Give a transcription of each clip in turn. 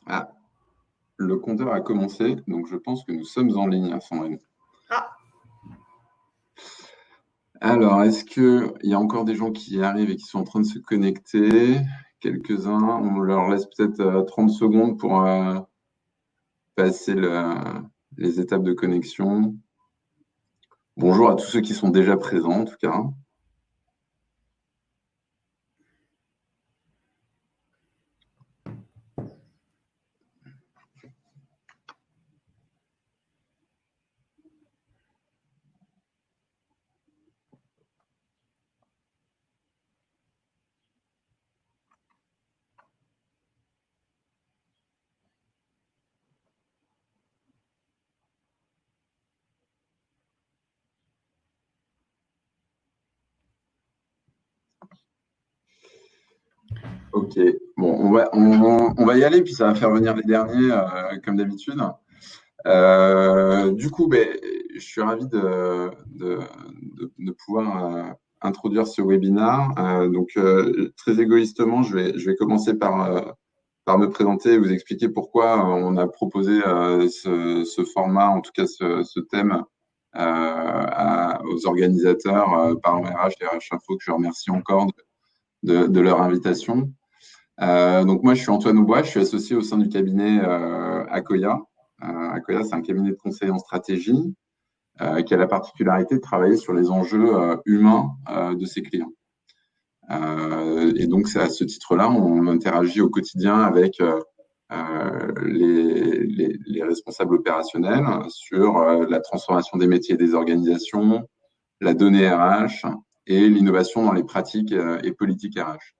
Ah, le compteur a commencé, donc je pense que nous sommes en ligne, Sandrine. Ah, Alors, est-ce qu'il y a encore des gens qui arrivent et qui sont en train de se connecter? Quelques-uns. On leur laisse peut-être 30 secondes pour passer les étapes de connexion. Bonjour à tous ceux qui sont déjà présents, en tout cas. Ok, bon, on va y aller, puis ça va faire venir les derniers, comme d'habitude. Du coup, ben, je suis ravi de pouvoir introduire ce webinaire. Très égoïstement, je vais commencer par me présenter et vous expliquer pourquoi on a proposé ce format, en tout cas ce thème, aux organisateurs par RH et RH Info, que je remercie encore de leur invitation. Donc moi, je suis Antoine Aubois, je suis associé au sein du cabinet Akoya. Akoya, c'est un cabinet de conseil en stratégie qui a la particularité de travailler sur les enjeux humains de ses clients. Et donc, c'est à ce titre-là, on interagit au quotidien avec les responsables opérationnels sur la transformation des métiers et des organisations, la donnée RH et l'innovation dans les pratiques et politiques RH.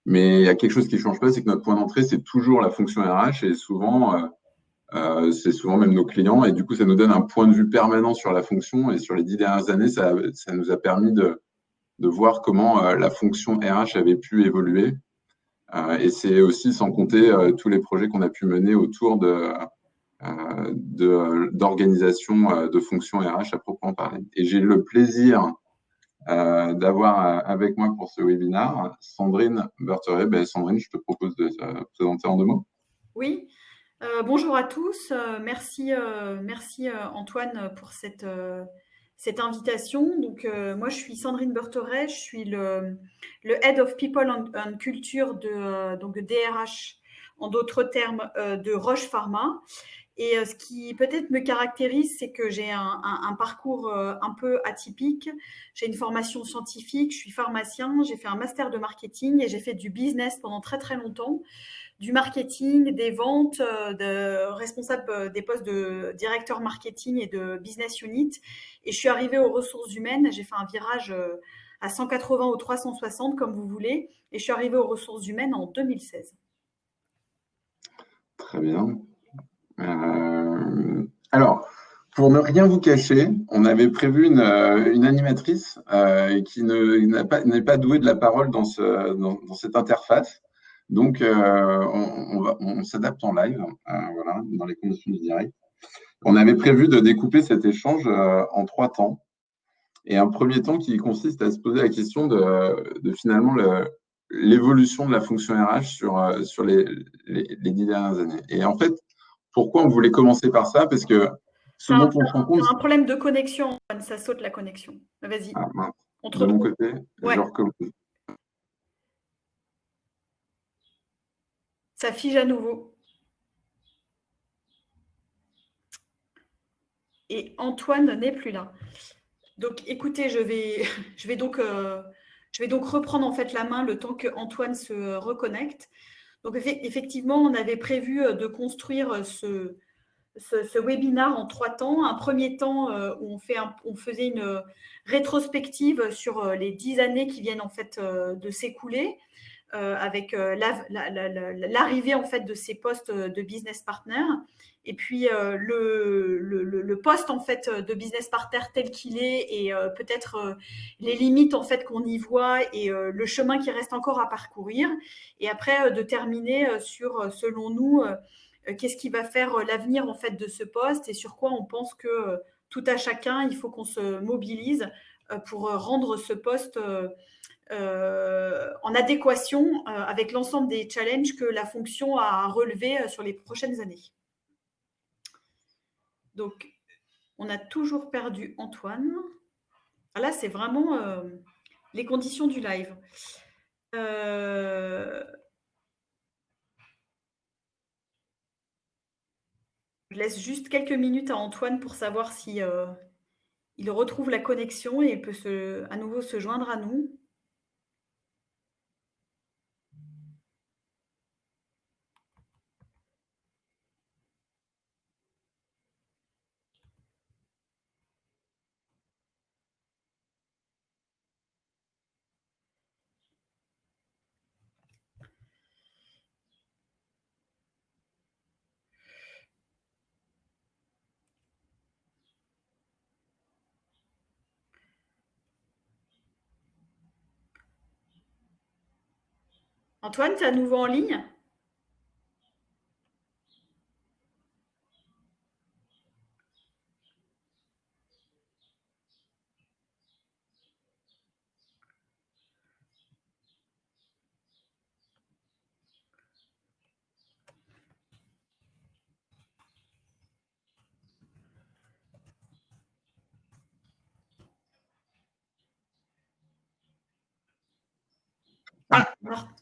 Mais il y a quelque chose qui ne change pas, c'est que notre point d'entrée, c'est toujours la fonction RH et c'est souvent même nos clients. Et du coup, ça nous donne un point de vue permanent sur la fonction. Et sur les 10 dernières années, ça nous a permis de voir comment la fonction RH avait pu évoluer. Et c'est aussi sans compter tous les projets qu'on a pu mener autour d'organisation de fonctions RH à proprement parler. Et j'ai le plaisir d'avoir avec moi pour ce webinaire Sandrine Bertheret. Ben, Sandrine, je te propose de te présenter en 2 mots. oui. Bonjour à tous. Merci Antoine pour cette invitation. Donc, moi, je suis Sandrine Bertheret. Je suis le Head of People and Culture donc de DRH, en d'autres termes, de Roche Pharma. Et ce qui peut-être me caractérise, c'est que j'ai un parcours un peu atypique. J'ai une formation scientifique, je suis pharmacien, j'ai fait un master de marketing et j'ai fait du business pendant très très longtemps, du marketing, des ventes, de responsable des postes de directeur marketing et de business unit. Et je suis arrivée aux ressources humaines. J'ai fait un virage à 180 ou 360, comme vous voulez. Et je suis arrivée aux ressources humaines en 2016. Très bien. Alors, pour ne rien vous cacher, on avait prévu une animatrice qui n'est pas douée de la parole dans cette interface. Donc, on s'adapte en live, voilà, dans les conditions du direct. On avait prévu de découper cet échange en 3 temps. Et un premier temps qui consiste à se poser la question de finalement l'évolution de la fonction RH sur les 10 dernières années. Et en fait, pourquoi on voulait commencer par ça? Parce que ce C'est dont on se rend compte, un problème de connexion, Antoine, ça saute la connexion. Vas-y, ah, mince, on te de mon retrouve. côté, je Ouais, recommence. ça fige à nouveau. Et Antoine n'est plus là. Donc, écoutez, je vais je vais donc reprendre en fait la main le temps que Antoine se reconnecte. Donc, effectivement, on avait prévu de construire ce webinaire en 3 temps. Un premier temps où on faisait une rétrospective sur les 10 années qui viennent en fait de s'écouler, avec l'arrivée en fait de ces postes de business partner, et puis le poste en fait de business partner tel qu'il est, et peut-être les limites en fait qu'on y voit, et le chemin qui reste encore à parcourir, et après de terminer sur selon nous qu'est-ce qui va faire l'avenir en fait de ce poste, et sur quoi on pense que tout à chacun il faut qu'on se mobilise pour rendre ce poste en adéquation avec l'ensemble des challenges que la fonction a relevés sur les prochaines années. Donc, on a toujours perdu Antoine. Là, c'est vraiment les conditions du live. Je laisse juste quelques minutes à Antoine pour savoir si il retrouve la connexion et peut à nouveau se joindre à nous. Antoine, tu es à nouveau en ligne ?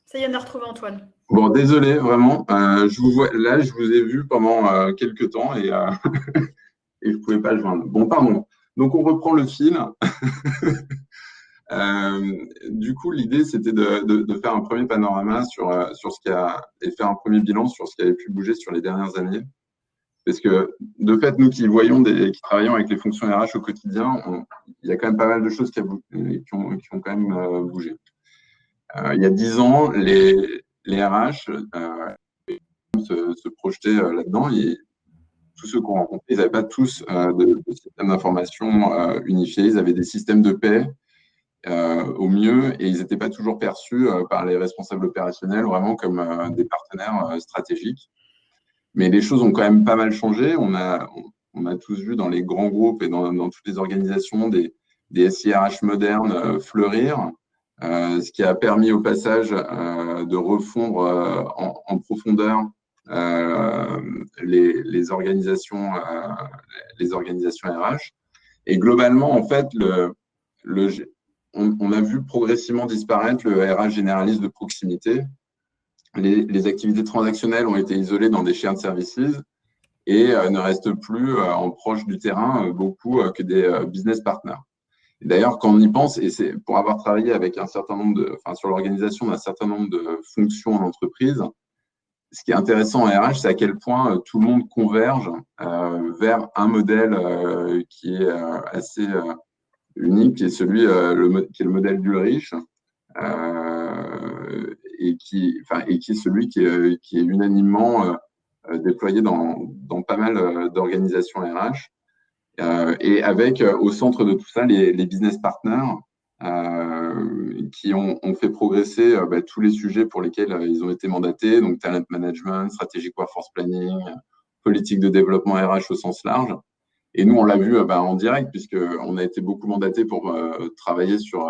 Ça y est, on a retrouvé Antoine. Bon, désolé, vraiment. Je vous vois, là, je vous ai vu pendant quelques temps et, et je ne pouvais pas le joindre. Bon, pardon. Donc, on reprend le fil. Du coup, l'idée, c'était de faire un premier panorama sur ce qui a et faire un premier bilan sur ce qui avait pu bouger sur les dernières années. Parce que, de fait, nous qui travaillons avec les fonctions RH au quotidien, il y a quand même pas mal de choses qui ont quand même bougé. Il y a 10 ans, les RH se projetaient là-dedans. Et tous ceux qu'on rencontrait, ils n'avaient pas tous de système d'information unifié. Ils avaient des systèmes de paie au mieux et ils n'étaient pas toujours perçus par les responsables opérationnels vraiment comme des partenaires stratégiques. Mais les choses ont quand même pas mal changé. On a tous vu dans les grands groupes et dans toutes les organisations des SIRH modernes fleurir. Ce qui a permis au passage de refondre en profondeur les organisations RH. Et globalement, en fait, on a vu progressivement disparaître le RH généraliste de proximité. Les activités transactionnelles ont été isolées dans des shared services et ne restent plus en proche du terrain beaucoup que des business partners. D'ailleurs, quand on y pense, et c'est pour avoir travaillé avec sur l'organisation d'un certain nombre de fonctions en entreprise, ce qui est intéressant en RH, c'est à quel point tout le monde converge vers un modèle qui est assez unique, qui est qui est le modèle d'Ulrich, et qui est celui qui est unanimement déployé dans pas mal d'organisations RH. Et avec au centre de tout ça les business partners qui ont fait progresser tous les sujets pour lesquels ils ont été mandatés, donc talent management, strategic workforce planning, politique de développement RH au sens large. Et nous, on l'a vu en direct, puisqu'on a été beaucoup mandatés pour travailler sur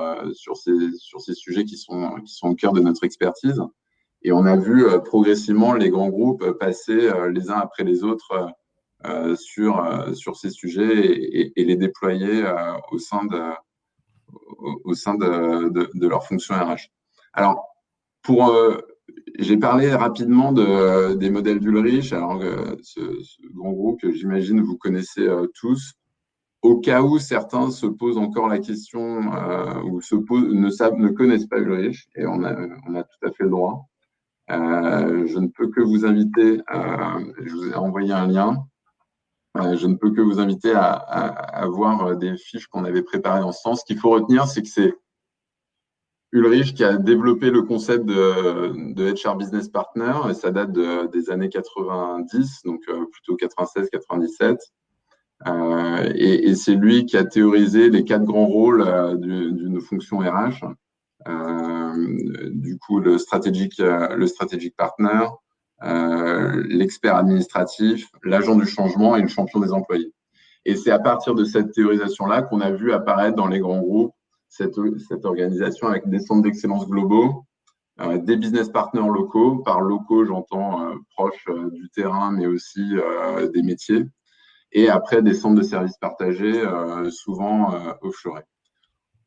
ces sujets qui sont au cœur de notre expertise. Et on a vu progressivement les grands groupes passer les uns après les autres sur ces sujets et les déployer au sein de leur fonction RH. Alors, j'ai parlé rapidement des modèles d'Ulrich, alors ce grand groupe que j'imagine vous connaissez tous. Au cas où certains se posent encore la question ou ne connaissent pas Ulrich, et on a tout à fait le droit. Je ne peux que vous inviter, je vous ai envoyé un lien. Je ne peux que vous inviter à voir des fiches qu'on avait préparées en ce sens. Ce qu'il faut retenir, c'est que c'est Ulrich qui a développé le concept de HR Business Partner, et ça date des années 90, donc plutôt 96-97. Et c'est lui qui a théorisé les 4 grands rôles d'une fonction RH. Du coup, le strategic partner, l'expert administratif, l'agent du changement et le champion des employés. Et c'est à partir de cette théorisation-là qu'on a vu apparaître dans les grands groupes cette organisation avec des centres d'excellence globaux, des business partners locaux. Par locaux, j'entends proches du terrain, mais aussi des métiers. Et après, des centres de services partagés, souvent offshore.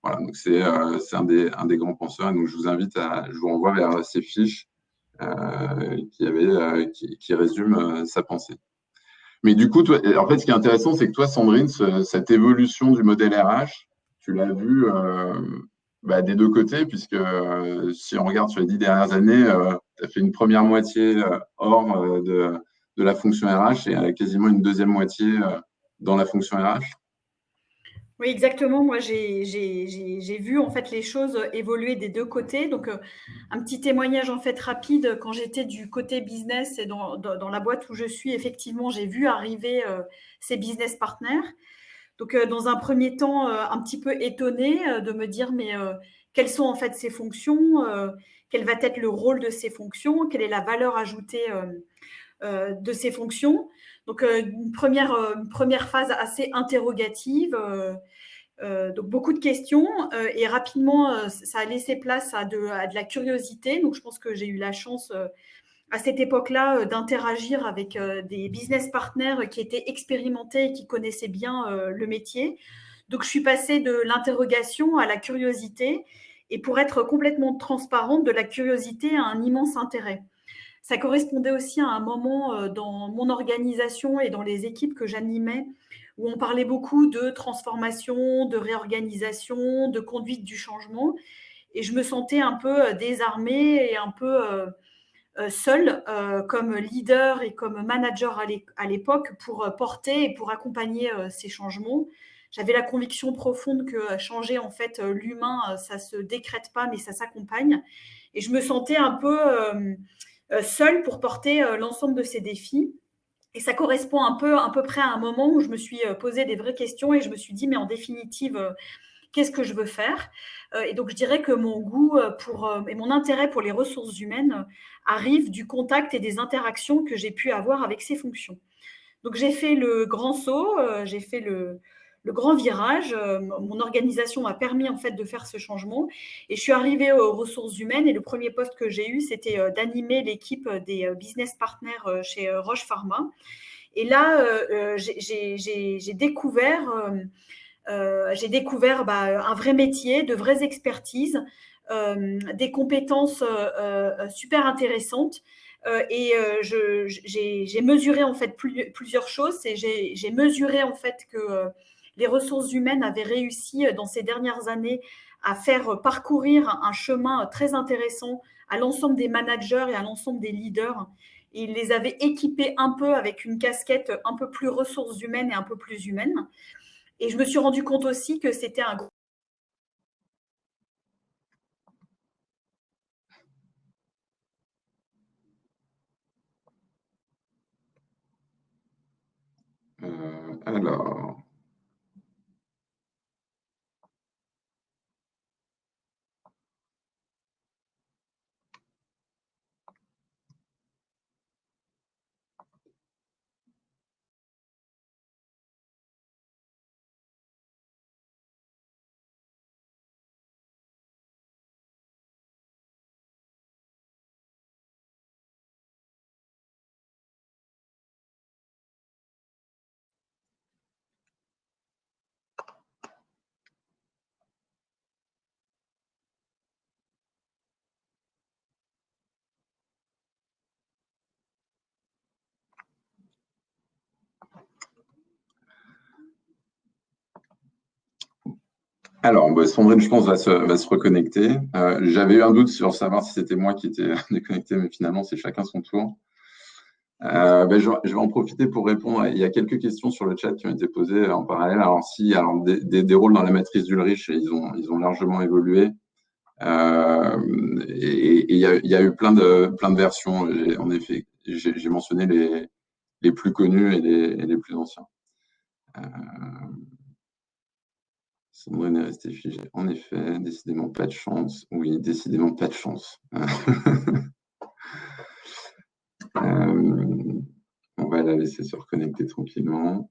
Voilà, donc c'est un des grands penseurs. Donc, je vous renvoie vers ces fiches qui résument sa pensée. Mais du coup, toi, en fait, ce qui est intéressant, c'est que toi, Sandrine, cette évolution du modèle RH, tu l'as vu des deux côtés, puisque si on regarde sur les 10 dernières années, tu as fait une première moitié hors de la fonction RH et quasiment une deuxième moitié dans la fonction RH. Oui, exactement. Moi, j'ai vu en fait les choses évoluer des deux côtés. Donc, un petit témoignage en fait rapide. Quand j'étais du côté business et dans la boîte où je suis, effectivement, j'ai vu arriver ces business partners. Donc, dans un premier temps, un petit peu étonnée de me dire, mais quelles sont en fait ces fonctions, quel va être le rôle de ces fonctions, quelle est la valeur ajoutée de ces fonctions. Donc, une première phase assez interrogative. Donc beaucoup de questions et rapidement, ça a laissé place à de la curiosité. Donc je pense que j'ai eu la chance à cette époque-là d'interagir avec des business partners qui étaient expérimentés et qui connaissaient bien le métier. Donc je suis passée de l'interrogation à la curiosité et pour être complètement transparente, de la curiosité à un immense intérêt. Ça correspondait aussi à un moment dans mon organisation et dans les équipes que j'animais où on parlait beaucoup de transformation, de réorganisation, de conduite du changement. Et je me sentais un peu désarmée et un peu seule comme leader et comme manager à l'époque pour porter et pour accompagner ces changements. J'avais la conviction profonde que changer en fait l'humain, ça se décrète pas, mais ça s'accompagne. Et je me sentais un peu seule pour porter l'ensemble de ces défis. Et ça correspond à peu près à un moment où je me suis posé des vraies questions et je me suis dit, mais en définitive, qu'est-ce que je veux faire? Et donc, je dirais que mon goût et mon intérêt pour les ressources humaines arrive du contact et des interactions que j'ai pu avoir avec ces fonctions. Donc, j'ai fait le grand saut, j'ai fait le grand virage. Mon organisation m'a permis en fait de faire ce changement et je suis arrivée aux ressources humaines et le premier poste que j'ai eu, c'était d'animer l'équipe des business partners chez Roche Pharma. Et là, j'ai découvert, un vrai métier, de vraies expertises, des compétences super intéressantes. J'ai mesuré en fait plusieurs choses. Et j'ai mesuré en fait que les ressources humaines avaient réussi dans ces dernières années à faire parcourir un chemin très intéressant à l'ensemble des managers et à l'ensemble des leaders. Et ils les avaient équipés un peu avec une casquette un peu plus ressources humaines et un peu plus humaine. Et je me suis rendu compte aussi que c'était un gros. Alors, Sandrine, je pense, va se reconnecter. J'avais eu un doute sur savoir si c'était moi qui étais déconnecté, mais finalement, c'est chacun son tour. Je vais en profiter pour répondre. Il y a quelques questions sur le chat qui ont été posées en parallèle. Alors, des rôles dans la matrice d'Ulrich, ils ont largement évolué. Et il y a eu plein de versions. En effet, j'ai mentionné les plus connus et les plus anciens. Sandrine est restée figée. En effet, décidément pas de chance. Oui, décidément pas de chance. On va la laisser se reconnecter tranquillement.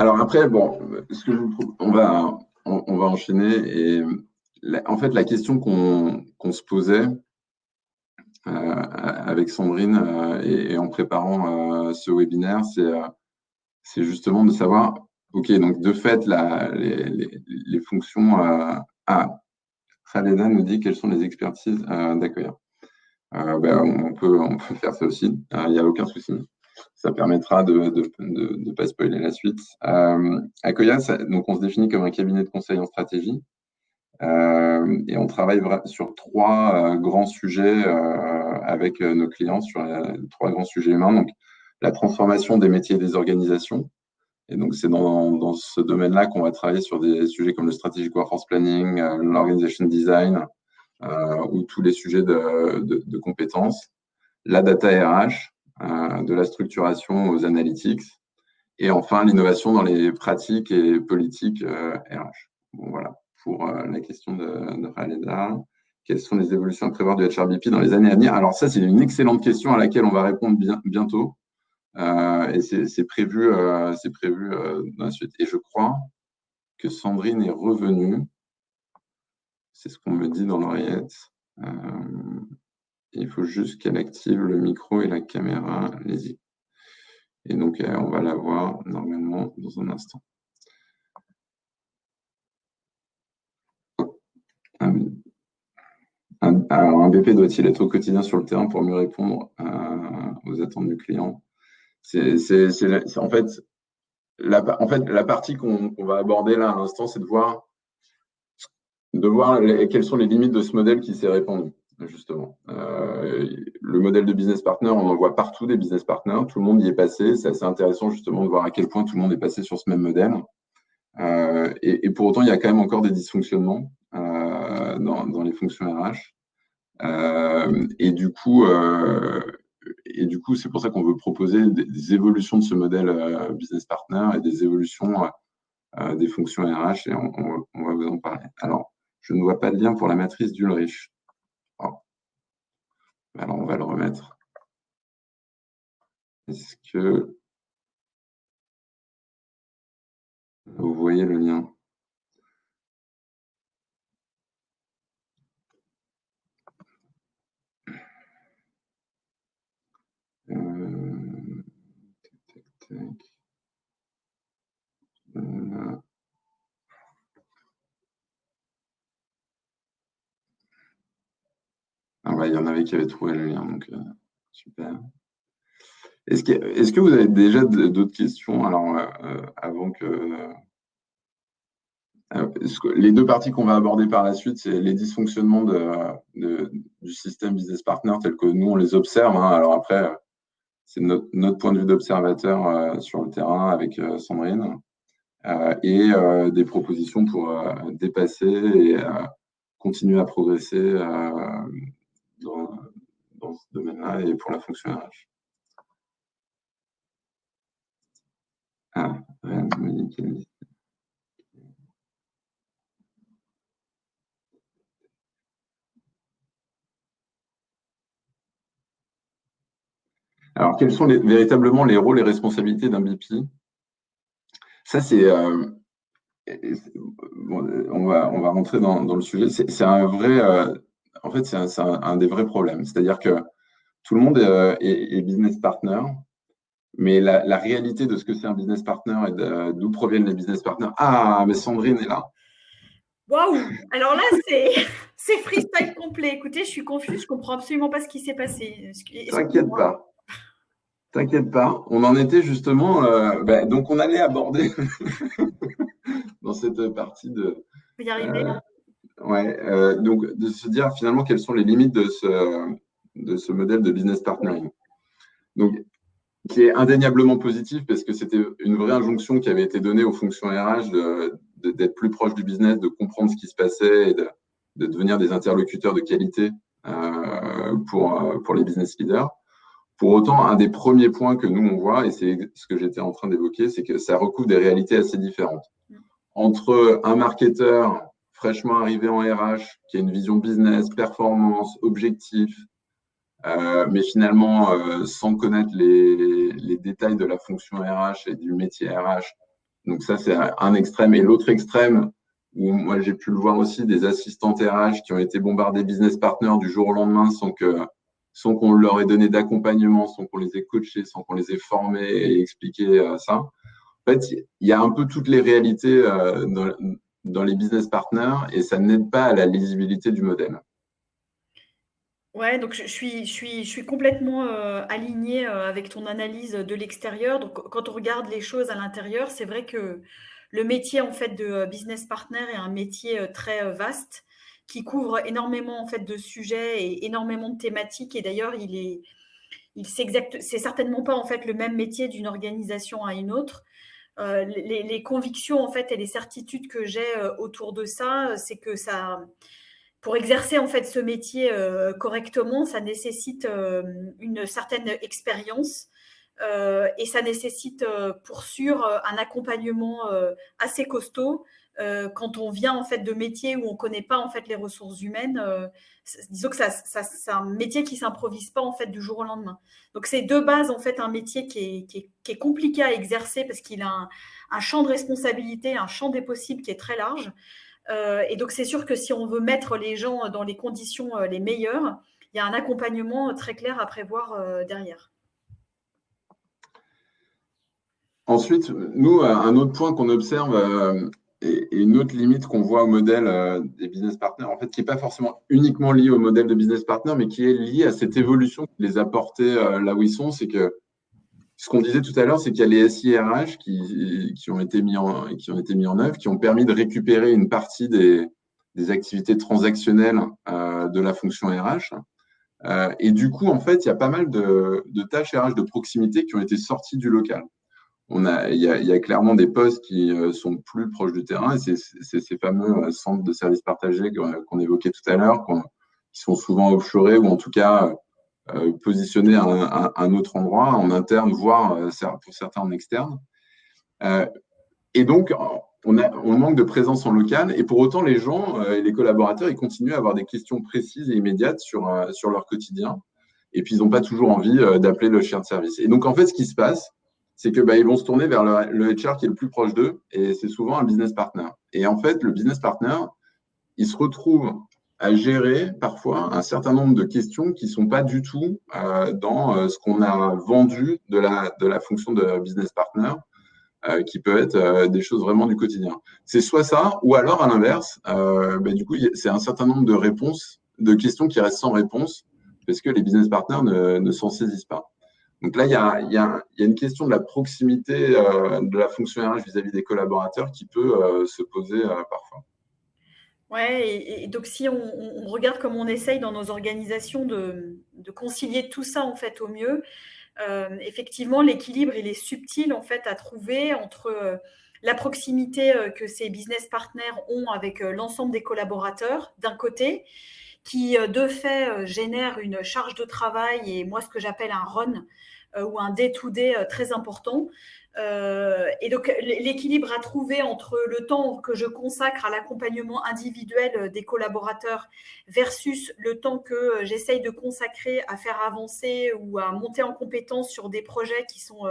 Alors après, bon, ce que je vous on va enchaîner. Et en fait, la question qu'on se posait avec Sandrine et en préparant ce webinaire, c'est justement de savoir, OK, donc de fait, les fonctions. Khaleda nous dit quelles sont les expertises d'accueillir. On peut faire ça aussi, il n'y a aucun souci. Ça permettra de ne pas spoiler la suite. Akoya, donc on se définit comme un cabinet de conseil en stratégie et on travaille sur trois grands sujets avec nos clients, sur trois grands sujets humains. Donc, la transformation des métiers et des organisations. Et donc, c'est dans ce domaine-là qu'on va travailler sur des sujets comme le strategic workforce planning, l'organization design ou tous les sujets de compétences, la data RH, de la structuration aux analytics, et enfin l'innovation dans les pratiques et politiques RH. Bon, voilà, pour la question de Khaleda. Quelles sont les évolutions à prévoir du HRBP dans les années à venir? Alors ça, c'est une excellente question à laquelle on va répondre bientôt. Et c'est prévu dans la suite. Et je crois que Sandrine est revenue. C'est ce qu'on me dit dans l'oreillette. Il faut juste qu'elle active le micro et la caméra. Allez-y. Et donc, on va la voir normalement dans un instant. Alors, un BP doit-il être au quotidien sur le terrain pour mieux répondre aux attentes du client? En fait, la partie qu'on va aborder là à l'instant, c'est de voir quelles sont les limites de ce modèle qui s'est répandu, justement. Le modèle de business partner, on en voit partout des business partners, tout le monde y est passé. C'est assez intéressant justement de voir à quel point tout le monde est passé sur ce même modèle. Et pour autant, il y a quand même encore des dysfonctionnements dans les fonctions RH. Et du coup, c'est pour ça qu'on veut proposer des évolutions de ce modèle business partner et des évolutions des fonctions RH, et on va vous en parler. Alors, je ne vois pas de lien pour la matrice d'Ulrich. Oh. Alors, on va le remettre. Est-ce que vous voyez le lien? Il y en avait qui avaient trouvé le lien, donc super. Est-ce que vous avez déjà d'autres questions? Alors, avant que. Les deux parties qu'on va aborder par la suite, c'est les dysfonctionnements du système business partner tel que nous, on les observe. Alors après, c'est notre point de vue d'observateur sur le terrain avec Sandrine. Et des propositions pour dépasser et continuer à progresser dans ce domaine-là et pour la fonction RH. Alors, quels sont véritablement les rôles et responsabilités d'un BP? Ça, c'est on va rentrer dans le sujet. C'est un vrai, en fait, c'est un des vrais problèmes. C'est-à-dire que tout le monde est business partner, mais la réalité de ce que c'est un business partner et d'où proviennent les business partners. Ah, mais Sandrine est là. Waouh! Alors là, c'est freestyle complet. Écoutez, je suis confuse, je comprends absolument pas ce qui s'est passé. T'inquiète pas. T'inquiète pas, on en était justement, donc on allait aborder dans cette partie de. Vous y arrivez? Donc de se dire finalement quelles sont les limites de ce modèle de business partnering. Donc, qui est indéniablement positif parce que c'était une vraie injonction qui avait été donnée aux fonctions RH d'être plus proche du business, de comprendre ce qui se passait et de devenir des interlocuteurs de qualité pour les business leaders. Pour autant, un des premiers points que nous, on voit, et c'est ce que j'étais en train d'évoquer, c'est que ça recouvre des réalités assez différentes. Entre un marketeur fraîchement arrivé en RH, qui a une vision business, performance, objectif, mais finalement, sans connaître les détails de la fonction RH et du métier RH, Donc ça, c'est un extrême. Et l'autre extrême, où moi j'ai pu le voir aussi, des assistantes RH qui ont été bombardées business partners du jour au lendemain sans qu'on leur ait donné d'accompagnement, sans qu'on les ait coachés, sans qu'on les ait formés et expliqué ça. En fait, il y a un peu toutes les réalités dans les business partners et ça n'aide pas à la lisibilité du modèle. Ouais, donc je suis complètement alignée avec ton analyse de l'extérieur. Donc, quand on regarde les choses à l'intérieur, c'est vrai que le métier en fait de business partner est un métier très vaste qui couvre énormément en fait de sujets et énormément de thématiques. Et d'ailleurs, c'est certainement pas en fait le même métier d'une organisation à une autre. Les convictions en fait et les certitudes que j'ai autour de ça, c'est que ça, pour exercer en fait ce métier correctement, ça nécessite une certaine expérience et ça nécessite pour sûr un accompagnement assez costaud. Quand on vient en fait de métiers où on ne connaît pas en fait les ressources humaines, disons que c'est un métier qui s'improvise pas en fait du jour au lendemain. Donc c'est de base en fait un métier qui est compliqué à exercer parce qu'il a un champ de responsabilité, un champ des possibles qui est très large. Et donc, c'est sûr que si on veut mettre les gens dans les conditions les meilleures, il y a un accompagnement très clair à prévoir derrière. Ensuite, nous, un autre point qu'on observe et une autre limite qu'on voit au modèle des business partners, en fait, qui n'est pas forcément uniquement lié au modèle de business partner, mais qui est lié à cette évolution qui les a portés là où ils sont, c'est que ce qu'on disait tout à l'heure, c'est qu'il y a les SIRH qui ont été mis en œuvre, qui ont permis de récupérer une partie des activités transactionnelles de la fonction RH. Et du coup, en fait, il y a pas mal de tâches RH de proximité qui ont été sorties du local. Il y a clairement des postes qui sont plus proches du terrain, et c'est ces fameux centres de services partagés qu'on évoquait tout à l'heure, qui sont souvent offshorés ou en tout cas positionnés à un autre endroit, en interne, voire pour certains en externe. Et donc, on manque de présence en local, et pour autant, les gens et les collaborateurs, ils continuent à avoir des questions précises et immédiates sur leur quotidien, et puis ils n'ont pas toujours envie d'appeler le chien de service. Et donc, en fait, ce qui se passe, c'est que ils vont se tourner vers le HR qui est le plus proche d'eux, et c'est souvent un business partner. Et en fait, le business partner, il se retrouve à gérer parfois un certain nombre de questions qui ne sont pas du tout dans ce qu'on a vendu de la fonction de business partner, qui peut être des choses vraiment du quotidien. C'est soit ça, ou alors à l'inverse, du coup, c'est un certain nombre de réponses, de questions qui restent sans réponse, parce que les business partners ne s'en saisissent pas. Donc là, il y a une question de la proximité de la fonction RH vis-à-vis des collaborateurs qui peut se poser parfois. Ouais, et donc si on regarde comme on essaye dans nos organisations de concilier tout ça en fait au mieux, effectivement, l'équilibre il est subtil en fait à trouver entre la proximité que ces business partners ont avec l'ensemble des collaborateurs d'un côté, qui de fait génère une charge de travail et moi ce que j'appelle un run ou un day-to-day très important. Et donc l'équilibre à trouver entre le temps que je consacre à l'accompagnement individuel des collaborateurs versus le temps que j'essaye de consacrer à faire avancer ou à monter en compétence sur des projets qui sont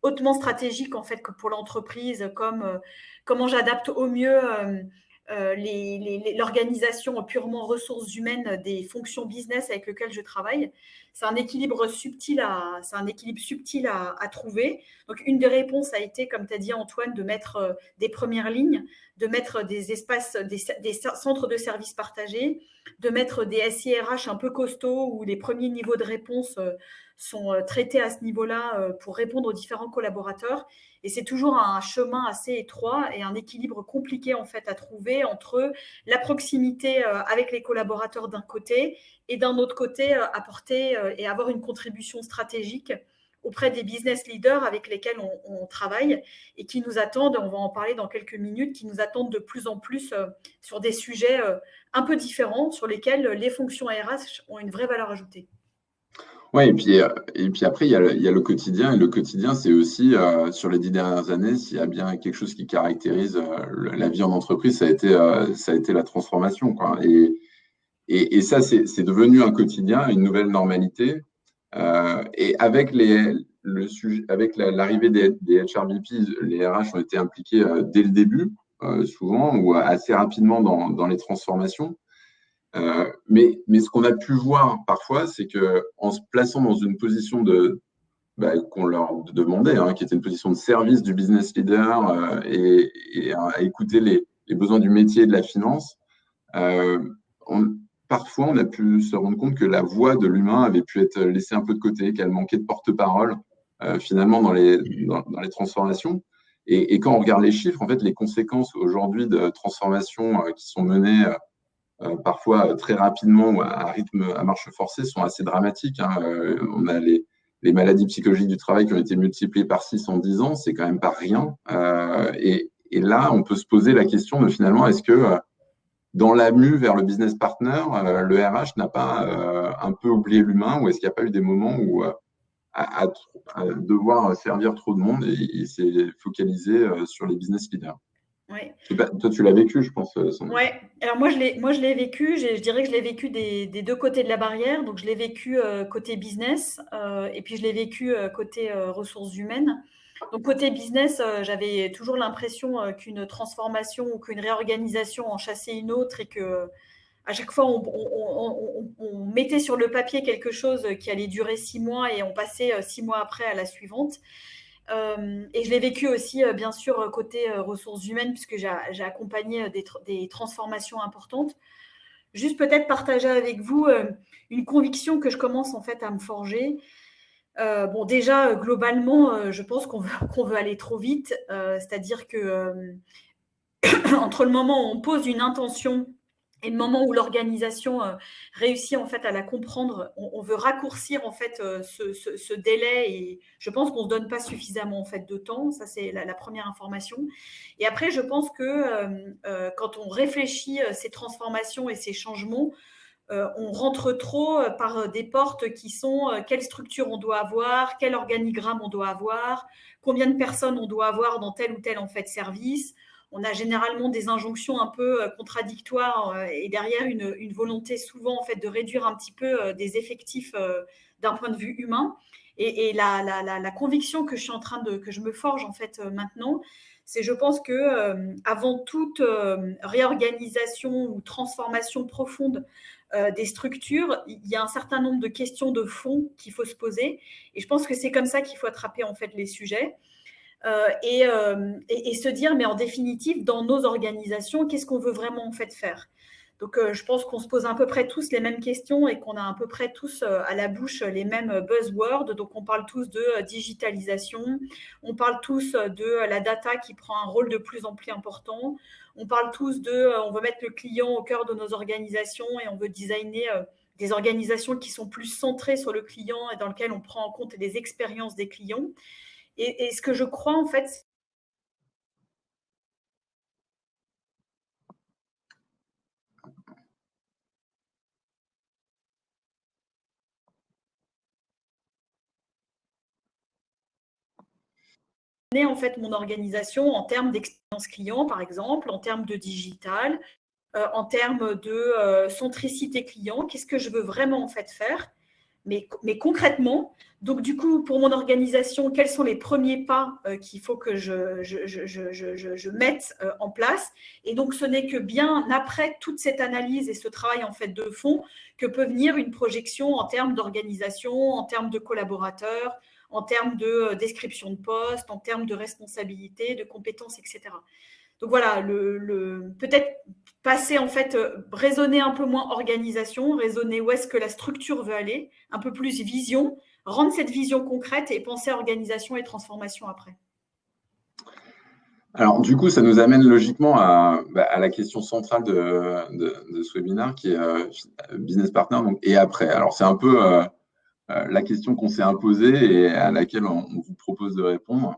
hautement stratégiques en fait pour l'entreprise, comme comment j'adapte au mieux l'organisation purement ressources humaines des fonctions business avec lesquelles je travaille. C'est un équilibre subtil à trouver. Donc, une des réponses a été, comme tu as dit Antoine, de mettre des premières lignes, de mettre des espaces, des centres de services partagés, de mettre des SIRH un peu costauds où les premiers niveaux de réponse sont traités à ce niveau-là pour répondre aux différents collaborateurs. Et c'est toujours un chemin assez étroit et un équilibre compliqué en fait à trouver entre la proximité avec les collaborateurs d'un côté et d'un autre côté apporter et avoir une contribution stratégique auprès des business leaders avec lesquels on travaille et qui nous attendent, on va en parler dans quelques minutes, qui nous attendent de plus en plus sur des sujets un peu différents sur lesquels les fonctions RH ont une vraie valeur ajoutée. Oui, et puis après, il y a le quotidien. Et le quotidien, c'est aussi, sur les 10 dernières années, s'il y a bien quelque chose qui caractérise la vie en entreprise, ça a été la transformation, quoi. Et ça, c'est devenu un quotidien, une nouvelle normalité. Et avec avec l'arrivée des HRBP, les RH ont été impliqués dès le début, souvent, ou assez rapidement dans les transformations. Mais ce qu'on a pu voir parfois, c'est qu'en se plaçant dans une position qu'on leur demandait, qui était une position de service du business leader et à écouter les besoins du métier et de la finance, parfois on a pu se rendre compte que la voix de l'humain avait pu être laissée un peu de côté, qu'elle manquait de porte-parole finalement dans les transformations. Et quand on regarde les chiffres, en fait, les conséquences aujourd'hui de transformations qui sont menées parfois très rapidement ou à rythme à marche forcée sont assez dramatiques. On a les maladies psychologiques du travail qui ont été multipliées par 6 en 10 ans, c'est quand même pas rien. Et là, on peut se poser la question de finalement, est-ce que dans la mue vers le business partner, le RH n'a pas un peu oublié l'humain, ou est-ce qu'il n'y a pas eu des moments où à devoir servir trop de monde et il s'est focalisé sur les business leaders? Ouais. Toi, tu l'as vécu, je pense. Ouais. Alors moi, je l'ai vécu. Je dirais que je l'ai vécu des deux côtés de la barrière. Donc, je l'ai vécu côté business et puis je l'ai vécu côté ressources humaines. Donc, côté business, j'avais toujours l'impression qu'une transformation ou qu'une réorganisation en chassait une autre et que à chaque fois, on mettait sur le papier quelque chose qui allait durer 6 mois et on passait 6 mois après à la suivante. Et je l'ai vécu aussi, bien sûr, côté ressources humaines, puisque j'ai accompagné des transformations importantes. Juste peut-être partager avec vous une conviction que je commence en fait à me forger. Bon, déjà, globalement, je pense qu'on veut aller trop vite. C'est-à-dire que entre le moment où on pose une intention et le moment où l'organisation réussit en fait à la comprendre, on veut raccourcir en fait ce délai et je pense qu'on ne se donne pas suffisamment en fait de temps. Ça, c'est la première information. Et après, je pense que quand on réfléchit ces transformations et ces changements, on rentre trop par des portes qui sont quelle structure on doit avoir, quel organigramme on doit avoir, combien de personnes on doit avoir dans tel ou tel en fait service. On a généralement des injonctions un peu contradictoires et derrière une volonté souvent en fait de réduire un petit peu des effectifs d'un point de vue humain. Et la conviction que je suis en train que je me forge en fait maintenant, c'est je pense que avant toute réorganisation ou transformation profonde des structures, il y a un certain nombre de questions de fond qu'il faut se poser. Et je pense que c'est comme ça qu'il faut attraper en fait les sujets. Et se dire, mais en définitive, dans nos organisations, qu'est-ce qu'on veut vraiment en fait faire? Donc, je pense qu'on se pose à peu près tous les mêmes questions et qu'on a à peu près tous à la bouche les mêmes buzzwords. Donc, on parle tous de digitalisation, on parle tous de la data qui prend un rôle de plus en plus important, on parle tous on veut mettre le client au cœur de nos organisations et on veut designer des organisations qui sont plus centrées sur le client et dans lesquelles on prend en compte les expériences des clients. Et ce que je crois, en fait, c'est en fait mon organisation en termes d'expérience client, par exemple, en termes de digital, en termes de centricité client. Qu'est-ce que je veux vraiment en fait faire? Mais concrètement, donc du coup, pour mon organisation, quels sont les premiers pas qu'il faut que je mette en place? Et donc, ce n'est que bien après toute cette analyse et ce travail en fait de fond que peut venir une projection en termes d'organisation, en termes de collaborateurs, en termes de description de poste, en termes de responsabilité, de compétences, etc. Donc voilà, peut-être passer en fait, raisonner un peu moins organisation, raisonner où est-ce que la structure veut aller, un peu plus vision, rendre cette vision concrète et penser à organisation et transformation après. Alors, du coup, ça nous amène logiquement à la question centrale de ce webinaire qui est business partner donc, et après. Alors, c'est un peu la question qu'on s'est imposée et à laquelle on vous propose de répondre.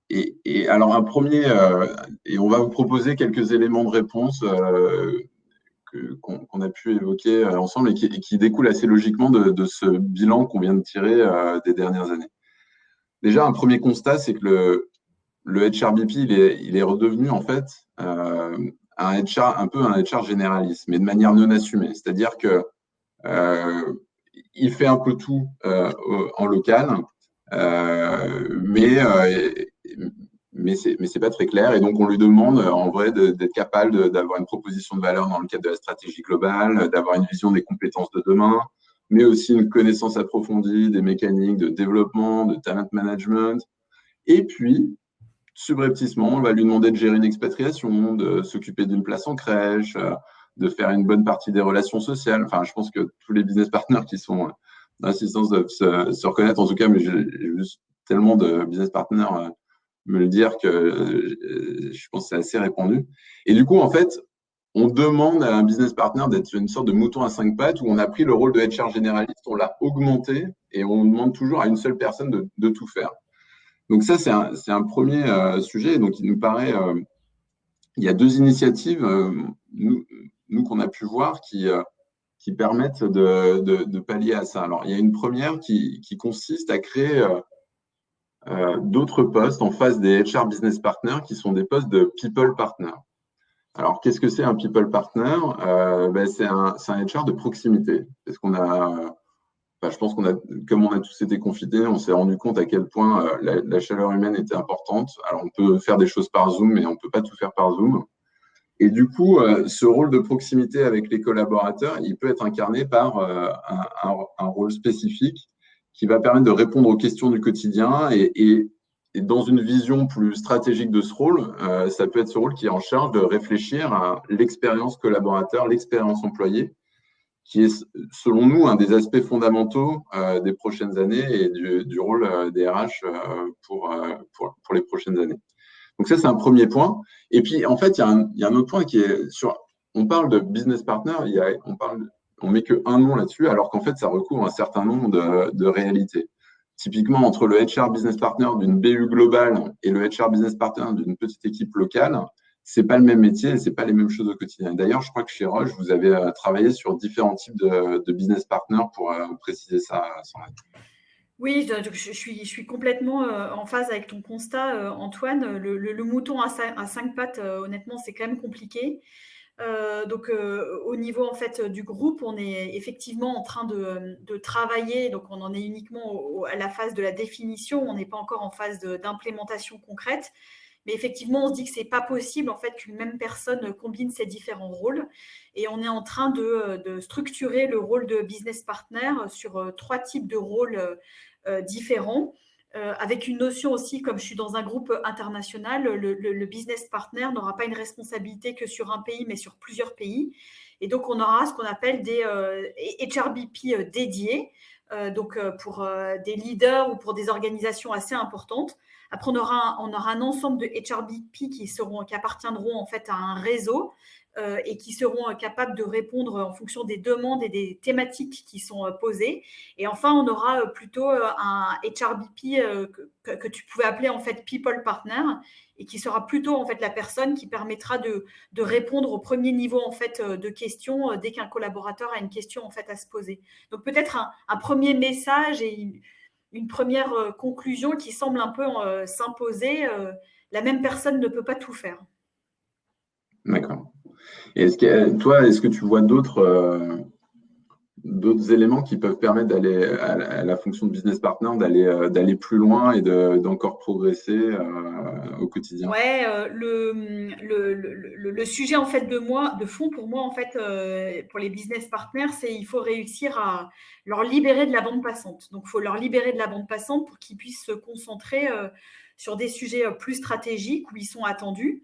Et alors, un premier, et on va vous proposer quelques éléments de réponse qu'on a pu évoquer ensemble et qui découlent assez logiquement de ce bilan qu'on vient de tirer des dernières années. Déjà, un premier constat, c'est que le HRBP, il est redevenu en fait un HR, un peu un HR généraliste, mais de manière non assumée. C'est-à-dire que il fait un peu tout en local, mais c'est pas très clair. Et donc, on lui demande en vrai d'être capable d'avoir une proposition de valeur dans le cadre de la stratégie globale, d'avoir une vision des compétences de demain, mais aussi une connaissance approfondie des mécaniques de développement, de talent management. Et puis, subrepticement, on va lui demander de gérer une expatriation, de s'occuper d'une place en crèche, de faire une bonne partie des relations sociales. Enfin, je pense que tous les business partners qui sont dans l'assistance doivent se reconnaître, en tout cas, mais j'ai vu tellement de business partners me le dire que je pense que c'est assez répandu. Et du coup, en fait, on demande à un business partner d'être une sorte de mouton à 5 pattes où on a pris le rôle de HR généraliste, on l'a augmenté et on demande toujours à une seule personne de tout faire. Donc ça, c'est un premier sujet. Donc, il nous paraît, il y a 2 initiatives, nous qu'on a pu voir, qui permettent de pallier à ça. Alors, il y a une première qui consiste à créer d'autres postes en face des HR business partners qui sont des postes de people partner. Alors, qu'est-ce que c'est un people partner? C'est un HR de proximité. Parce qu'on a je pense comme on a tous été confinés, on s'est rendu compte à quel point la chaleur humaine était importante. Alors, on peut faire des choses par Zoom, mais on ne peut pas tout faire par Zoom. Et du coup, ce rôle de proximité avec les collaborateurs, il peut être incarné par un rôle spécifique qui va permettre de répondre aux questions du quotidien. Et dans une vision plus stratégique de ce rôle, ça peut être ce rôle qui est en charge de réfléchir à l'expérience collaborateur, l'expérience employée, qui est, selon nous, un des aspects fondamentaux des prochaines années et du rôle des RH pour les prochaines années. Donc ça, c'est un premier point. Et puis, en fait, il y a un autre point qui est sur… On parle de business partner, on met qu'un nom là-dessus, alors qu'en fait, ça recouvre un certain nombre de réalités. Typiquement, entre le HR business partner d'une BU globale et le HR business partner d'une petite équipe locale, c'est pas le même métier et c'est pas les mêmes choses au quotidien. D'ailleurs, je crois que chez Roche, vous avez travaillé sur différents types de business partners pour préciser ça. Oui, je suis complètement en phase avec ton constat, Antoine. Le mouton à 5 pattes, honnêtement, c'est quand même compliqué. Au niveau en fait du groupe, on est effectivement en train de travailler. Donc, on en est uniquement à la phase de la définition. On n'est pas encore en phase d'implémentation concrète. Mais effectivement, on se dit que c'est pas possible en fait qu'une même personne combine ces différents rôles. Et on est en train de structurer le rôle de business partner sur 3 types de rôles différents. Avec une notion aussi, comme je suis dans un groupe international, le business partner n'aura pas une responsabilité que sur un pays, mais sur plusieurs pays. Et donc, on aura ce qu'on appelle des HRBP dédiés, pour des leaders ou pour des organisations assez importantes. Après, on aura un ensemble de HRBP qui appartiendront en fait à un réseau et qui seront capables de répondre en fonction des demandes et des thématiques qui sont posées. Et enfin, on aura plutôt un HRBP que tu pouvais appeler en fait People Partner et qui sera plutôt en fait la personne qui permettra de répondre au premier niveau en fait de questions dès qu'un collaborateur a une question en fait à se poser. Donc peut-être un premier message et une première conclusion qui semble un peu s'imposer. La même personne ne peut pas tout faire. D'accord. Et est-ce que tu vois d'autres éléments qui peuvent permettre d'aller à la fonction de business partner, d'aller plus loin et d'encore progresser au quotidien? Ouais, le sujet en fait de fond pour moi en fait pour les business partners, c'est il faut réussir à leur libérer de la bande passante. Donc, il faut leur libérer de la bande passante pour qu'ils puissent se concentrer sur des sujets plus stratégiques où ils sont attendus.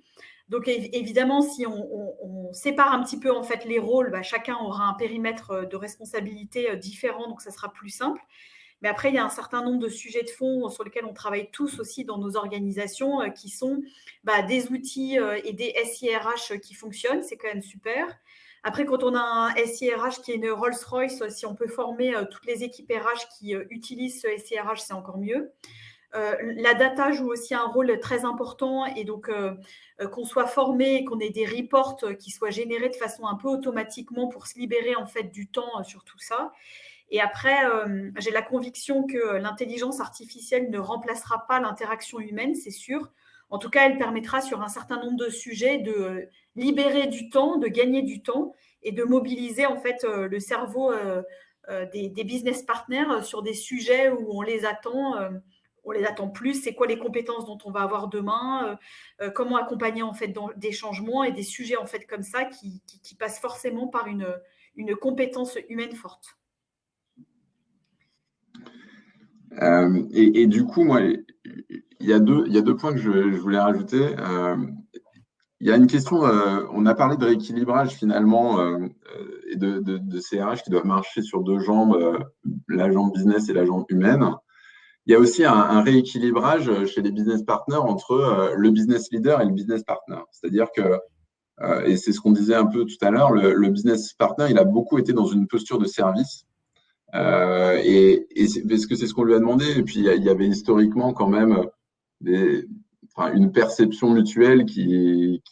Donc, évidemment, si on sépare un petit peu en fait les rôles, bah, chacun aura un périmètre de responsabilité différent, donc ça sera plus simple. Mais après, il y a un certain nombre de sujets de fond sur lesquels on travaille tous aussi dans nos organisations qui sont des outils et des SIRH qui fonctionnent. C'est quand même super. Après, quand on a un SIRH qui est une Rolls-Royce, si on peut former toutes les équipes RH qui utilisent ce SIRH, c'est encore mieux. La data joue aussi un rôle très important et donc qu'on soit formé et qu'on ait des reports qui soient générés de façon un peu automatiquement pour se libérer en fait du temps sur tout ça. Et après, j'ai la conviction que l'intelligence artificielle ne remplacera pas l'interaction humaine, c'est sûr. En tout cas, elle permettra sur un certain nombre de sujets de libérer du temps, de gagner du temps et de mobiliser en fait le cerveau des business partners sur des sujets où on les attend plus. C'est quoi les compétences dont on va avoir demain, comment accompagner en fait dans des changements et des sujets en fait comme ça qui passent forcément par une compétence humaine forte. Et du coup, moi, il y a deux points que je voulais rajouter. Il y a une question, on a parlé de rééquilibrage finalement et de CRH qui doivent marcher sur deux jambes, la jambe business et la jambe humaine. Il y a aussi un rééquilibrage chez les business partners entre le business leader et le business partner. C'est-à-dire que, et c'est ce qu'on disait un peu tout à l'heure, le business partner, il a beaucoup été dans une posture de service. Parce que c'est ce qu'on lui a demandé. Et puis, il y avait historiquement quand même une perception mutuelle qui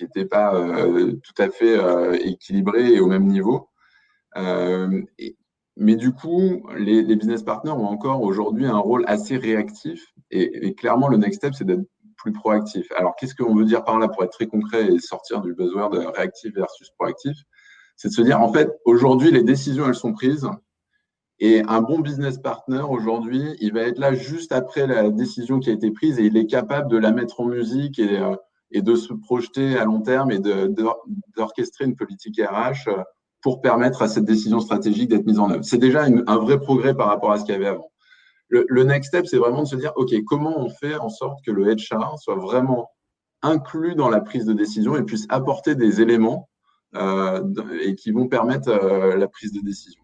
n'était pas tout à fait équilibrée et au même niveau. Mais du coup, les business partners ont encore aujourd'hui un rôle assez réactif. Et clairement, le next step, c'est d'être plus proactif. Alors, qu'est-ce qu'on veut dire par là pour être très concret et sortir du buzzword de réactif versus proactif? C'est de se dire, en fait, aujourd'hui, les décisions, elles sont prises. Et un bon business partner, aujourd'hui, il va être là juste après la décision qui a été prise et il est capable de la mettre en musique et de se projeter à long terme et d'orchestrer une politique RH pour permettre à cette décision stratégique d'être mise en œuvre. C'est déjà un vrai progrès par rapport à ce qu'il y avait avant. Le next step, c'est vraiment de se dire, OK, comment on fait en sorte que le HR soit vraiment inclus dans la prise de décision et puisse apporter des éléments et qui vont permettre la prise de décision.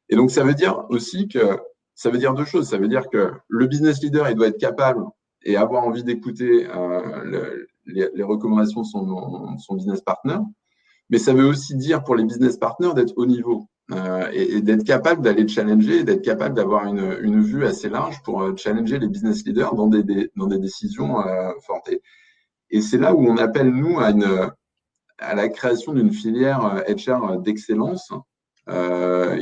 Et donc, ça veut dire aussi que, ça veut dire deux choses. Ça veut dire que le business leader, il doit être capable et avoir envie d'écouter les recommandations de son business partner. Mais ça veut aussi dire pour les business partners d'être au niveau et d'être capable d'aller challenger, d'être capable d'avoir une vue assez large pour challenger les business leaders dans des décisions fortes. Et c'est là où on appelle, nous, à la création d'une filière HR d'excellence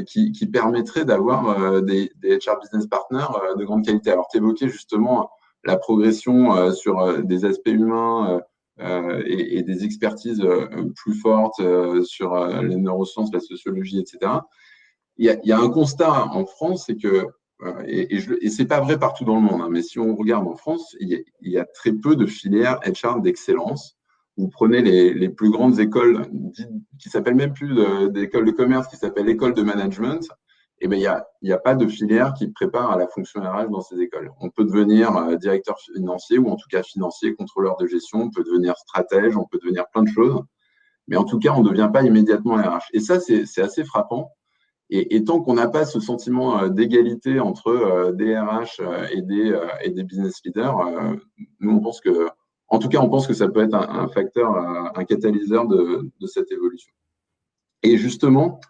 qui permettrait d'avoir des HR business partners de grande qualité. Alors, tu évoquais justement la progression sur des aspects humains et des expertises plus fortes sur les neurosciences, la sociologie, etc. Il y a un constat en France, c'est que, et c'est pas vrai partout dans le monde, hein, mais si on regarde en France, il y a très peu de filières HR d'excellence. Vous prenez les plus grandes écoles qui s'appellent même plus d'école de commerce, qui s'appellent école de management, et ben il y a pas de filière qui prépare à la fonction RH dans ces écoles. On peut devenir directeur financier ou en tout cas financier, contrôleur de gestion, on peut devenir stratège, on peut devenir plein de choses, mais en tout cas, on ne devient pas immédiatement RH. Et ça, c'est assez frappant. Et tant qu'on n'a pas ce sentiment d'égalité entre des RH et des business leaders, nous, on pense que, en tout cas, on pense que ça peut être un facteur, un catalyseur de cette évolution. Et justement,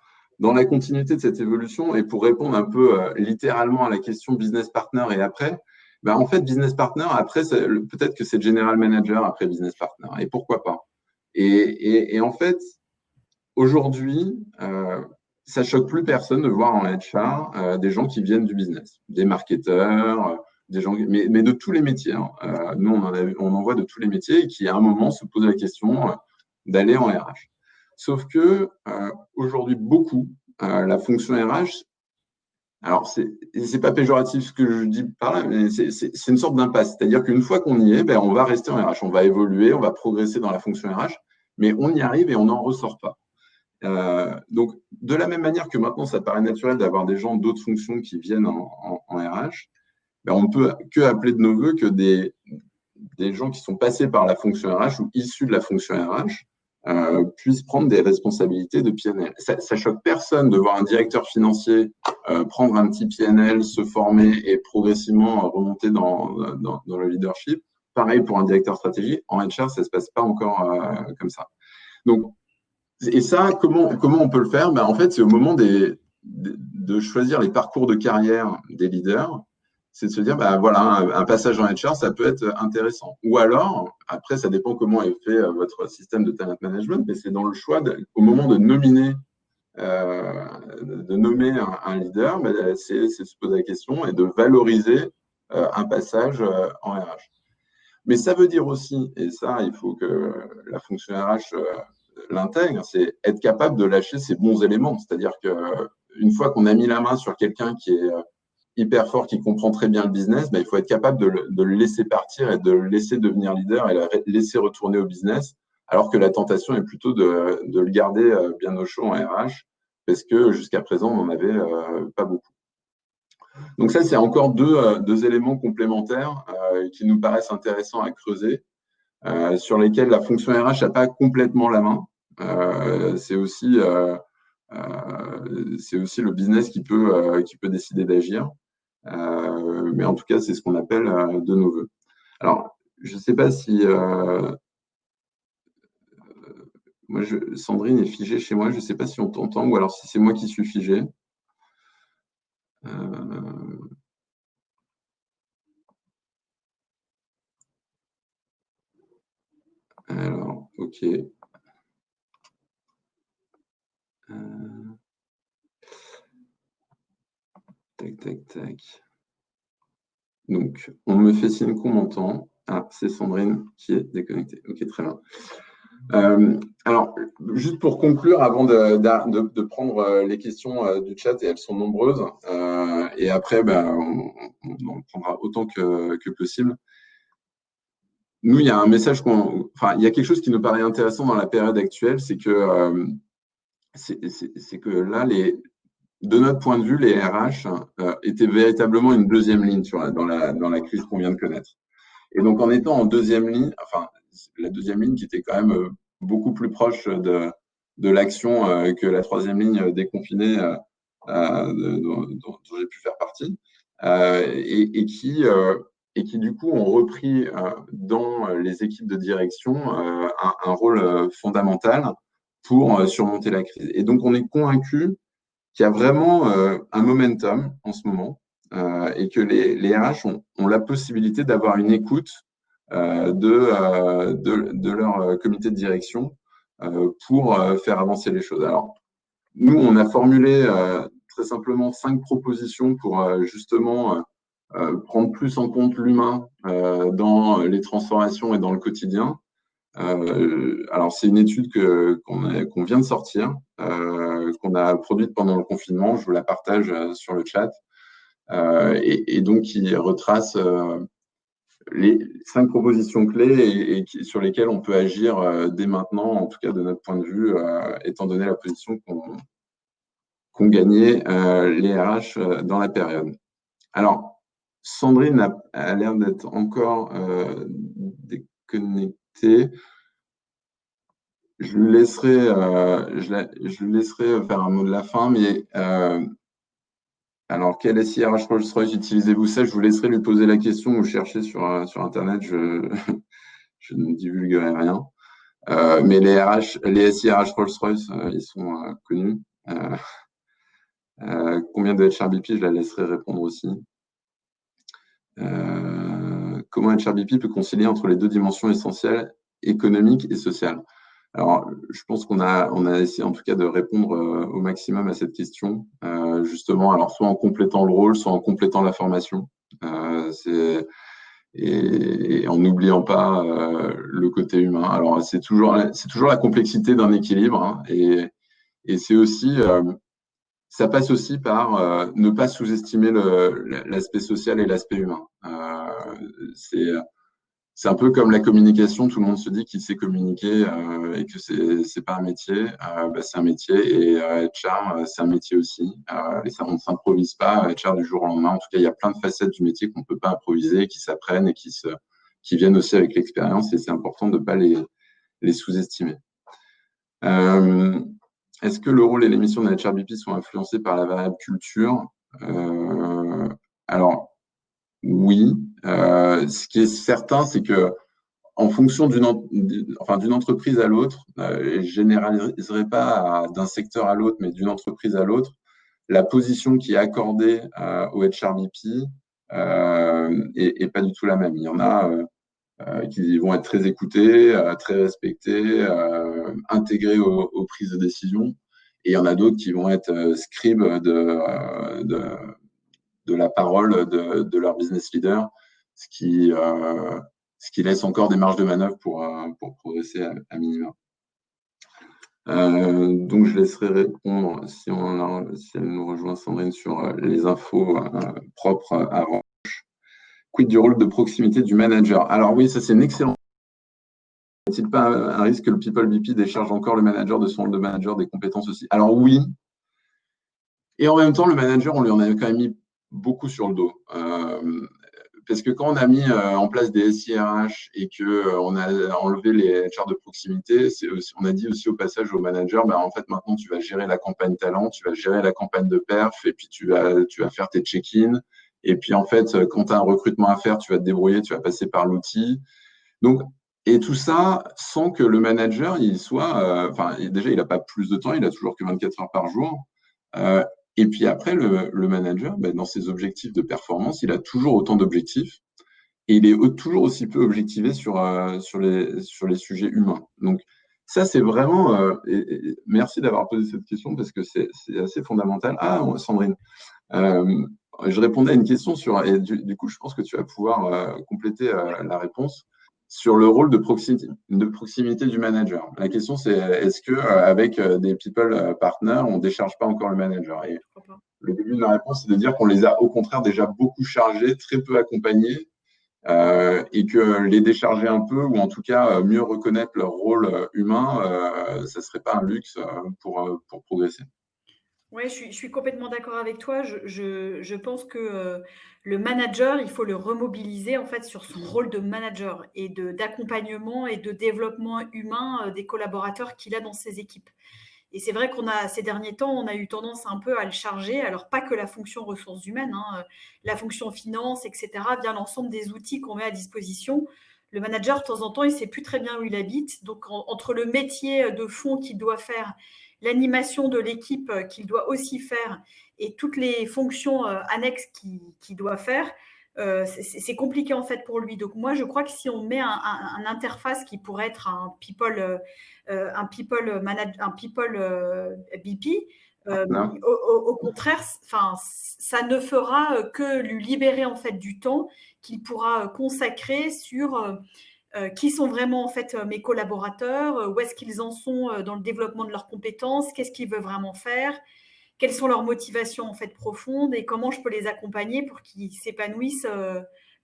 dans la continuité de cette évolution, et pour répondre un peu littéralement à la question business partner et après, ben en fait, business partner, après, peut-être que c'est general manager après business partner. Et pourquoi pas? Et en fait, aujourd'hui, ça choque plus personne de voir en HR des gens qui viennent du business, des marketeurs, des gens, mais de tous les métiers. Hein. Nous, on en voit de tous les métiers et qui, à un moment, se posent la question d'aller en RH. Sauf que aujourd'hui, beaucoup, la fonction RH, alors c'est pas péjoratif ce que je dis par là, mais c'est une sorte d'impasse. C'est-à-dire qu'une fois qu'on y est, ben, on va rester en RH, on va évoluer, on va progresser dans la fonction RH, mais on y arrive et on n'en ressort pas. Donc, de la même manière que maintenant, ça paraît naturel d'avoir des gens d'autres fonctions qui viennent en RH, ben on ne peut que appeler de nos voeux que des gens qui sont passés par la fonction RH ou issus de la fonction RH puissent prendre des responsabilités de PNL. Ça choque personne de voir un directeur financier prendre un petit PNL, se former et progressivement remonter dans le leadership. Pareil pour un directeur stratégie. En HR, ça ne se passe pas encore comme ça. Donc, et ça, comment on peut le faire? Ben, en fait, c'est au moment de choisir les parcours de carrière des leaders, c'est de se dire, ben, voilà, un passage en HR, ça peut être intéressant. Ou alors, après, ça dépend comment est fait votre système de talent management, mais c'est dans le choix, au moment de nommer un leader, ben, c'est se poser la question et de valoriser un passage en RH. Mais ça veut dire aussi, et ça, il faut que la fonction RH l'intègre, c'est être capable de lâcher ces bons éléments. C'est-à-dire que une fois qu'on a mis la main sur quelqu'un qui est hyper fort, qui comprend très bien le business, il faut être capable de le laisser partir et de le laisser devenir leader et le laisser retourner au business, alors que la tentation est plutôt de le garder bien au chaud en RH, parce que jusqu'à présent, on n'en avait pas beaucoup. Donc ça, c'est encore deux éléments complémentaires qui nous paraissent intéressants à creuser, sur lesquels la fonction RH n'a pas complètement la main. C'est aussi le business qui peut décider d'agir. Mais en tout cas, c'est ce qu'on appelle de nos voeux. Alors, je ne sais pas si Sandrine est figée chez moi. Je ne sais pas si on t'entend ou alors si c'est moi qui suis figé. Alors, ok. Tac, tac, tac. Donc, on me fait signe qu'on m'entend. Ah, c'est Sandrine qui est déconnectée. Ok, très bien. Alors, juste pour conclure, avant de prendre les questions du chat, et elles sont nombreuses, et après, on en prendra autant que possible. Nous, il y a un message il y a quelque chose qui nous paraît intéressant dans la période actuelle, c'est que là, de notre point de vue, les RH étaient véritablement une deuxième ligne dans la crise qu'on vient de connaître. Et donc, en étant en deuxième ligne, la deuxième ligne qui était quand même beaucoup plus proche de l'action que la troisième ligne déconfinée dont j'ai pu faire partie, et qui, du coup, ont repris dans les équipes de direction un rôle fondamental pour surmonter la crise. Et donc, on est convaincu qu'il y a vraiment un momentum en ce moment et que les RH ont la possibilité d'avoir une écoute de leur comité de direction pour faire avancer les choses. Alors, nous, on a formulé très simplement 5 propositions pour justement prendre plus en compte l'humain dans les transformations et dans le quotidien. Alors, c'est une étude qu'on vient de sortir, qu'on a produite pendant le confinement. Je vous la partage sur le chat. Et donc, qui retrace les 5 propositions clés sur lesquelles on peut agir dès maintenant, en tout cas de notre point de vue, étant donné la position qu'ont gagné les RH dans la période. Alors, Sandrine a l'air d'être encore déconnectée. Je lui laisserai faire un mot de la fin, mais alors, quel SIRH Rolls-Royce utilisez-vous? Ça, je vous laisserai lui poser la question ou chercher sur Internet. Je ne divulguerai rien. Mais les SIRH Rolls-Royce, ils sont connus. Combien de HRBP? Je la laisserai répondre aussi. Comment HRBP peut concilier entre les deux dimensions essentielles, économiques et sociales? Alors, je pense qu'on a essayé en tout cas de répondre au maximum à cette question, justement, alors soit en complétant le rôle, soit en complétant la formation, et en n'oubliant pas le côté humain. Alors, c'est toujours la complexité d'un équilibre, hein, et c'est aussi, ça passe aussi par ne pas sous-estimer l'aspect social et l'aspect humain. C'est un peu comme la communication, tout le monde se dit qu'il sait communiquer et que c'est pas un métier. C'est un métier et HR, c'est un métier aussi. Et ça, on ne s'improvise pas HR du jour au lendemain. En tout cas, il y a plein de facettes du métier qu'on ne peut pas improviser, qui s'apprennent et qui viennent aussi avec l'expérience. Et c'est important de ne pas les sous-estimer. Est-ce que le rôle et les missions de la HRBP sont influencés par la variable culture? Alors, oui. Ce qui est certain, c'est que en fonction d'une entreprise à l'autre, je ne généraliserai pas d'un secteur à l'autre, mais d'une entreprise à l'autre, la position qui est accordée au HRBP est pas du tout la même. Il y en a qui vont être très écoutés, très respectés, intégrés aux prises de décision. Et il y en a d'autres qui vont être scribes de la parole de leur business leader, ce qui laisse encore des marges de manœuvre pour progresser à minima. Donc, je laisserai répondre si elle nous rejoint, Sandrine, sur les infos propres à Roche. Quid du rôle de proximité du manager? Alors oui, ça c'est une excellente. N'est-il pas un risque que le People BP décharge encore le manager de son rôle de manager, des compétences aussi? Alors oui, et en même temps, le manager, on lui en avait quand même mis beaucoup sur le dos. Parce que quand on a mis en place des SIRH et qu'on a enlevé les HR de proximité, on a dit aussi au passage au manager, bah, en fait, maintenant, tu vas gérer la campagne talent, tu vas gérer la campagne de perf, et puis tu vas faire tes check-in. Et puis, en fait, quand tu as un recrutement à faire, tu vas te débrouiller, tu vas passer par l'outil. Donc, et tout ça sans que le manager, il soit, déjà, il n'a pas plus de temps, il a toujours que 24 heures par jour. Euh, et puis après, le manager, ben, dans ses objectifs de performance, il a toujours autant d'objectifs et il est toujours aussi peu objectivé sur les sujets humains. Donc, ça, c'est vraiment. Merci d'avoir posé cette question parce que c'est assez fondamental. Ah, Sandrine, euh, je répondais à une question et du coup, je pense que tu vas pouvoir compléter la réponse sur le rôle de proximité du manager. La question, c'est est-ce que avec des people partners, on ne décharge pas encore le manager? Et le début de la réponse, c'est de dire qu'on les a au contraire déjà beaucoup chargés, très peu accompagnés, et que les décharger un peu, ou en tout cas mieux reconnaître leur rôle humain, ça ne serait pas un luxe pour progresser. Oui, je suis complètement d'accord avec toi. Je pense que le manager, il faut le remobiliser en fait sur son rôle de manager et d'accompagnement et de développement humain des collaborateurs qu'il a dans ses équipes. Et c'est vrai ces derniers temps, on a eu tendance un peu à le charger. Alors, pas que la fonction ressources humaines, hein, la fonction finance, etc., via l'ensemble des outils qu'on met à disposition. Le manager, de temps en temps, il ne sait plus très bien où il habite. Donc, entre le métier de fond qu'il doit faire, l'animation de l'équipe qu'il doit aussi faire et toutes les fonctions annexes qu'il doit faire, c'est compliqué en fait pour lui. Donc moi, je crois que si on met un interface qui pourrait être un people BP, Non. au contraire, ça ne fera que lui libérer en fait du temps qu'il pourra consacrer sur qui sont vraiment en fait mes collaborateurs, où est-ce qu'ils en sont dans le développement de leurs compétences, qu'est-ce qu'ils veulent vraiment faire, quelles sont leurs motivations en fait profondes et comment je peux les accompagner pour qu'ils s'épanouissent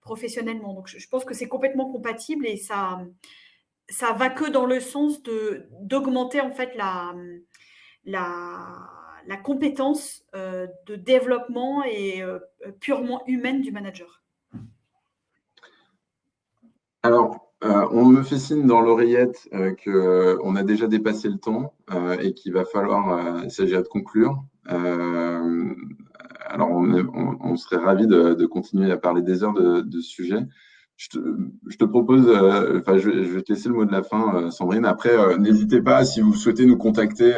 professionnellement. Donc je pense que c'est complètement compatible et ça va que dans le sens d'augmenter en fait la compétence de développement et purement humaine du manager. Alors, on me fait signe dans l'oreillette qu'on a déjà dépassé le temps et qu'il va falloir, il s'agirait de conclure. Alors, on serait ravi de continuer à parler des heures de ce sujet. Je te propose, je vais te laisser le mot de la fin, Sandrine. Après, n'hésitez pas, si vous souhaitez nous contacter,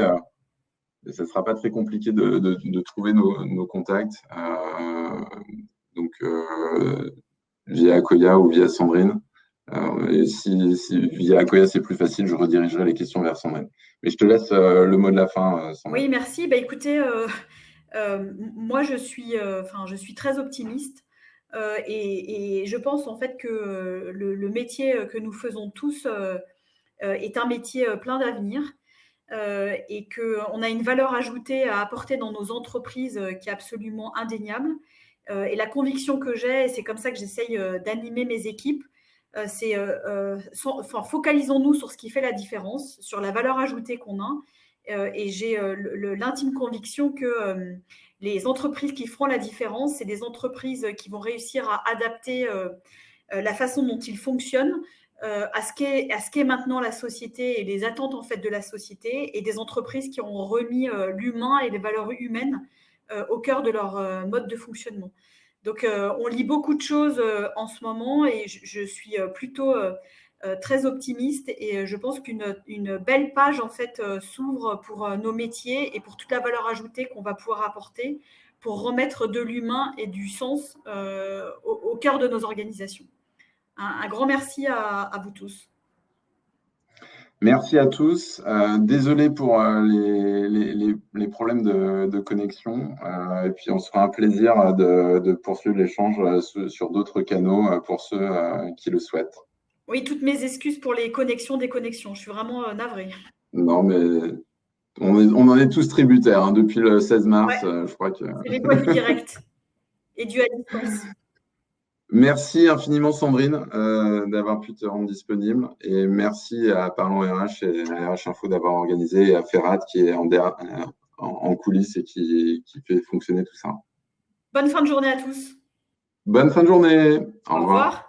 ça ne sera pas très compliqué de trouver nos contacts. Donc, via Akoya ou via Sandrine. Et si via Akoya c'est plus facile, je redirigerai les questions vers Sandrine. Mais je te laisse le mot de la fin, Sandrine. Oui, merci. Bah, écoutez, moi je suis très optimiste et je pense en fait que le métier que nous faisons tous est un métier plein d'avenir. Et qu'on a une valeur ajoutée à apporter dans nos entreprises qui est absolument indéniable. Et la conviction que j'ai, et c'est comme ça que j'essaye d'animer mes équipes, c'est focalisons-nous sur ce qui fait la différence, sur la valeur ajoutée qu'on a. Et j'ai l'intime conviction que les entreprises qui feront la différence, c'est des entreprises qui vont réussir à adapter la façon dont ils fonctionnent à ce qu'est maintenant la société et les attentes en fait de la société et des entreprises qui ont remis l'humain et les valeurs humaines au cœur de leur mode de fonctionnement. Donc on lit beaucoup de choses en ce moment et je suis plutôt très optimiste et je pense qu'une belle page en fait s'ouvre pour nos métiers et pour toute la valeur ajoutée qu'on va pouvoir apporter pour remettre de l'humain et du sens au cœur de nos organisations. Un grand merci à vous tous. Merci à tous. Désolé pour les problèmes de connexion. Et puis, on se fera un plaisir de poursuivre l'échange sur d'autres canaux pour ceux qui le souhaitent. Oui, toutes mes excuses pour les connexions, déconnexions. Je suis vraiment navrée. Non, mais On en est tous tributaires hein, depuis le 16 mars. Ouais. Je crois que. C'est les poids du direct et du à distance. Merci infiniment Sandrine d'avoir pu te rendre disponible et merci à Parlons RH et à RH Info d'avoir organisé et à Ferrat qui est en coulisses et qui fait fonctionner tout ça. Bonne fin de journée à tous. Bonne fin de journée. Au revoir.